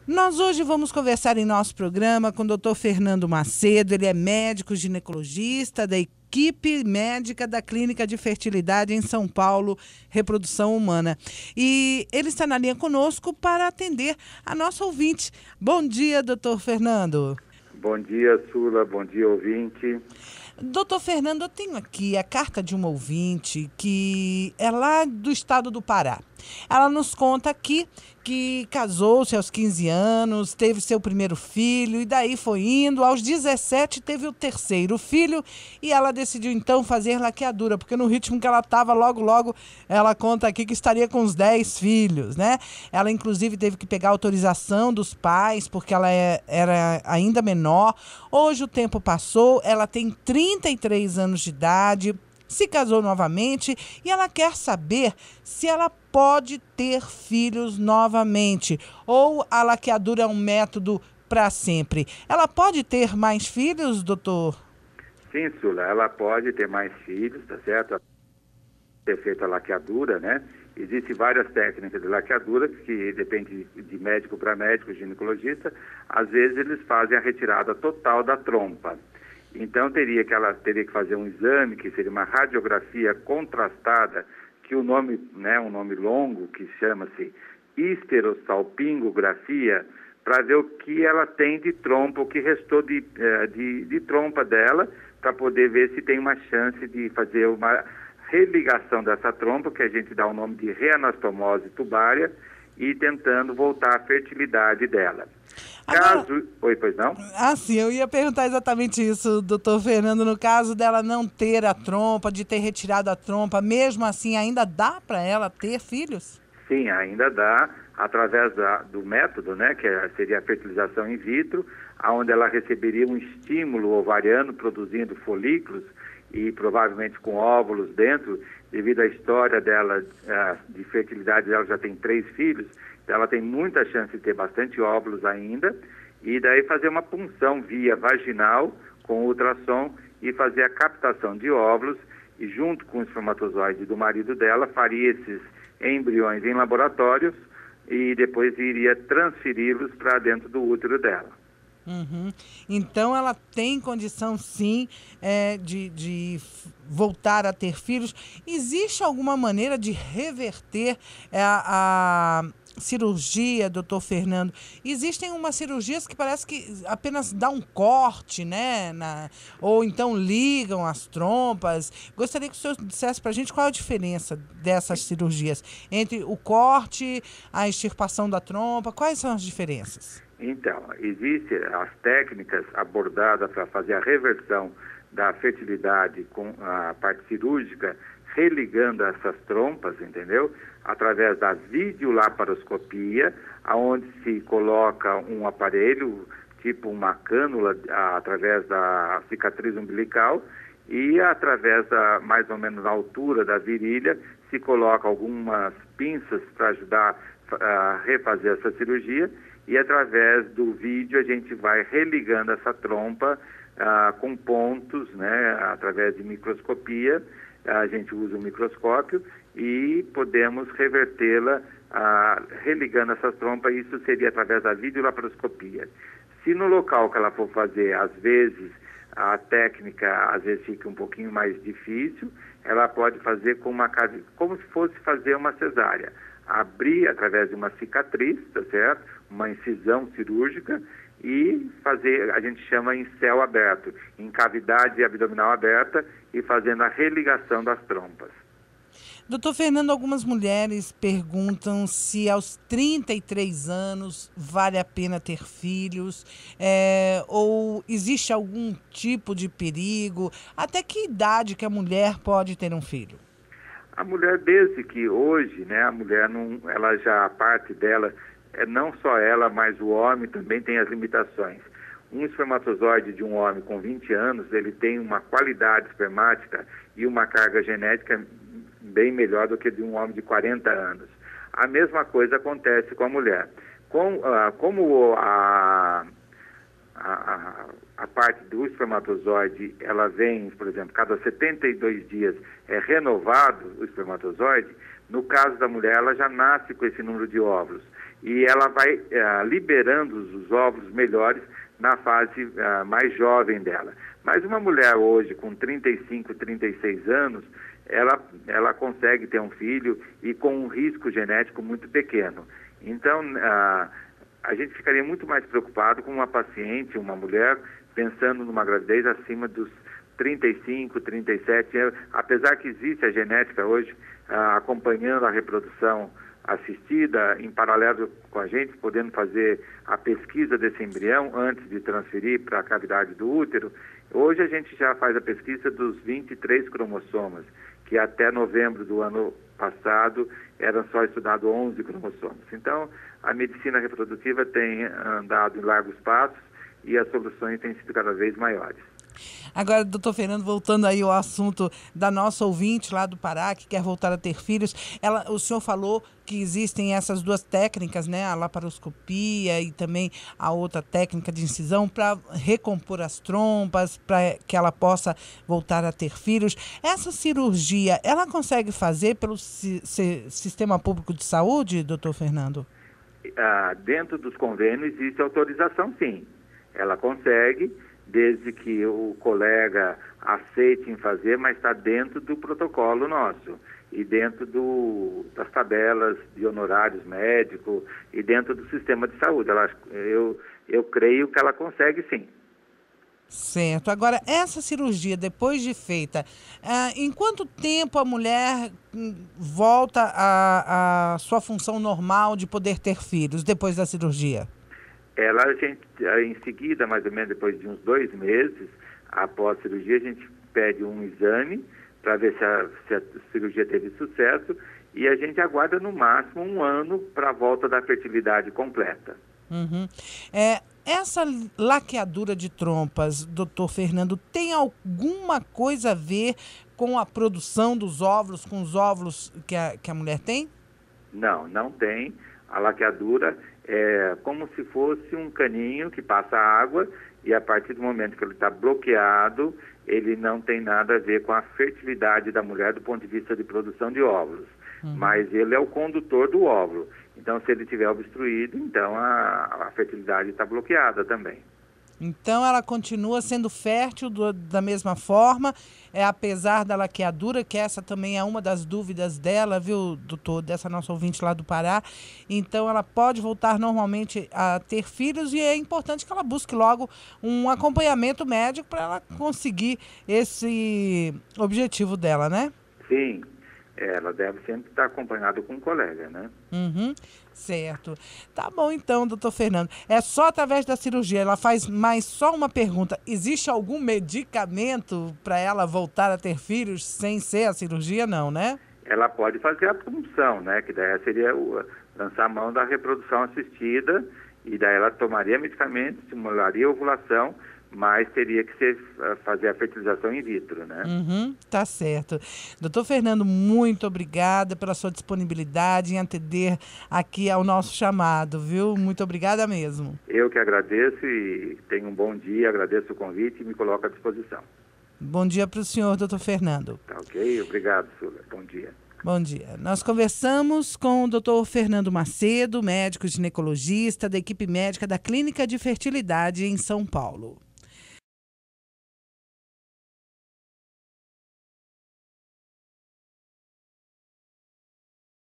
Nós hoje vamos conversar em nosso programa com o Dr. Fernando Macedo. Ele é médico ginecologista da equipe médica da Clínica de Fertilidade em São Paulo, Reprodução Humana. E ele está na linha conosco para atender a nossa ouvinte. Bom dia, doutor Fernando. Bom dia, Sula. Bom dia, ouvinte. Doutor Fernando, eu tenho aqui a carta de uma ouvinte que é lá do estado do Pará. Ela nos conta aqui que casou-se aos 15 anos, teve seu primeiro filho e daí foi indo. Aos 17 teve o terceiro filho e ela decidiu então fazer laqueadura, porque no ritmo que ela estava, logo ela conta aqui que estaria com uns 10 filhos, né? Ela inclusive teve que pegar autorização dos pais, porque ela era ainda menor. Hoje o tempo passou, ela tem 33 anos de idade, se casou novamente e ela quer saber se ela pode ter filhos novamente ou a laqueadura é um método para sempre. Ela pode ter mais filhos, doutor? Sim, Sula, ela pode ter mais filhos, tá certo? Ter feito a laqueadura, né? Existem várias técnicas de laqueadura que depende de médico para médico, ginecologista. Às vezes eles fazem a retirada total da trompa. Então ela teria que fazer um exame, que seria uma radiografia contrastada, que o nome, né, um nome longo, que chama-se histerosalpingografia, para ver o que ela tem de trompa, o que restou de trompa dela, para poder ver se tem uma chance de fazer uma religação dessa trompa, que a gente dá o nome de reanastomose tubária, e tentando voltar à fertilidade dela. Agora, Oi, pois não? Sim, eu ia perguntar exatamente isso, doutor Fernando. No caso dela não ter a trompa, de ter retirado a trompa, mesmo assim ainda dá para ela ter filhos? Sim, ainda dá, através do método, né, que seria a fertilização in vitro, onde ela receberia um estímulo ovariano produzindo folículos e provavelmente com óvulos dentro, devido à história dela de fertilidade. Ela já tem 3 filhos, então ela tem muita chance de ter bastante óvulos ainda, e daí fazer uma punção via vaginal com ultrassom e fazer a captação de óvulos, e junto com o espermatozoide do marido dela faria esses embriões em laboratórios e depois iria transferi-los para dentro do útero dela. Uhum. Então ela tem condição sim de voltar a ter filhos. Existe alguma maneira de reverter a cirurgia, doutor Fernando? Existem umas cirurgias que parece que apenas dá um corte, né? Ou então ligam as trompas. Gostaria que o senhor dissesse para a gente qual é a diferença dessas cirurgias entre o corte, a extirpação da trompa. Quais são as diferenças? Então, existem as técnicas abordadas para fazer a reversão da fertilidade com a parte cirúrgica, religando essas trompas, entendeu? Através da videolaparoscopia, onde se coloca um aparelho, tipo uma cânula, através da cicatriz umbilical, e através mais ou menos, na altura da virilha, se coloca algumas pinças para ajudar a refazer essa cirurgia, e através do vídeo a gente vai religando essa trompa com pontos, né, através de microscopia. A gente usa o microscópio e podemos revertê-la religando essa trompa. Isso seria através da videolaparoscopia. Se no local que ela for fazer, às vezes, a técnica às vezes fica um pouquinho mais difícil, ela pode fazer como se fosse fazer uma cesárea. Abrir através de uma cicatriz, tá certo? Uma incisão cirúrgica e fazer, a gente chama em céu aberto, em cavidade abdominal aberta e fazendo a religação das trompas. Doutor Fernando, algumas mulheres perguntam se aos 33 anos vale a pena ter filhos, ou existe algum tipo de perigo, até que idade que a mulher pode ter um filho? A mulher, desde que hoje, né, a mulher não, ela já, a parte dela, não só ela, mas o homem também tem as limitações. Um espermatozoide de um homem com 20 anos, ele tem uma qualidade espermática e uma carga genética bem melhor do que de um homem de 40 anos. A mesma coisa acontece com a mulher. Como a parte do espermatozoide, ela vem, por exemplo, cada 72 dias é renovado o espermatozoide, no caso da mulher, ela já nasce com esse número de óvulos. e ela vai liberando os óvulos melhores na fase mais jovem dela. Mas uma mulher hoje com 35, 36 anos, ela consegue ter um filho e com um risco genético muito pequeno. Então, a gente ficaria muito mais preocupado com uma paciente, uma mulher, pensando numa gravidez acima dos 35, 37 anos, apesar que existe a genética hoje acompanhando a reprodução assistida em paralelo com a gente, podendo fazer a pesquisa desse embrião antes de transferir para a cavidade do útero. Hoje a gente já faz a pesquisa dos 23 cromossomas, que até novembro do ano passado eram só estudados 11 cromossomos. Então, a medicina reprodutiva tem andado em largos passos e as soluções têm sido cada vez maiores. Agora, doutor Fernando, voltando aí ao assunto da nossa ouvinte lá do Pará, que quer voltar a ter filhos, o senhor falou que existem essas duas técnicas, né, a laparoscopia e também a outra técnica de incisão para recompor as trompas, para que ela possa voltar a ter filhos. Essa cirurgia, ela consegue fazer pelo sistema público de saúde, doutor Fernando? Dentro dos convênios existe autorização, sim. Ela consegue, desde que o colega aceite em fazer, mas está dentro do protocolo nosso e dentro das tabelas de honorários médicos e dentro do sistema de saúde. Eu creio que ela consegue, sim. Certo. Agora, essa cirurgia, depois de feita, em quanto tempo a mulher volta à sua função normal de poder ter filhos depois da cirurgia? Em seguida, mais ou menos depois de uns 2 meses, após a cirurgia, a gente pede um exame para ver se a cirurgia teve sucesso e a gente aguarda no máximo 1 ano para a volta da fertilidade completa. Uhum. Essa laqueadura de trompas, doutor Fernando, tem alguma coisa a ver com a produção dos óvulos, com os óvulos que a mulher tem? Não, não tem. A laqueadura é como se fosse um caninho que passa água e a partir do momento que ele está bloqueado, ele não tem nada a ver com a fertilidade da mulher do ponto de vista de produção de óvulos. Mas ele é o condutor do óvulo. Então, se ele estiver obstruído, então a fertilidade está bloqueada também. Então, ela continua sendo fértil da mesma forma, apesar da laqueadura, que essa também é uma das dúvidas dela, viu, doutor, dessa nossa ouvinte lá do Pará. Então, ela pode voltar normalmente a ter filhos e é importante que ela busque logo um acompanhamento médico para ela conseguir esse objetivo dela, né? Sim. Ela deve sempre estar acompanhada com um colega, né? Uhum, certo. Tá bom então, doutor Fernando. É só através da cirurgia. Ela faz mais só uma pergunta. Existe algum medicamento para ela voltar a ter filhos sem ser a cirurgia? Não, né? Ela pode fazer a punção, né? Que daí seria lançar a mão da reprodução assistida e daí ela tomaria medicamento, estimularia a ovulação, mas teria que fazer a fertilização in vitro, né? Tá certo. Doutor Fernando, muito obrigada pela sua disponibilidade em atender aqui ao nosso chamado, viu? Muito obrigada mesmo. Eu que agradeço e tenha um bom dia, agradeço o convite e me coloco à disposição. Bom dia para o senhor, doutor Fernando. Tá ok? Obrigado, Sula. Bom dia. Bom dia. Nós conversamos com o doutor Fernando Macedo, médico ginecologista da equipe médica da Clínica de Fertilidade em São Paulo.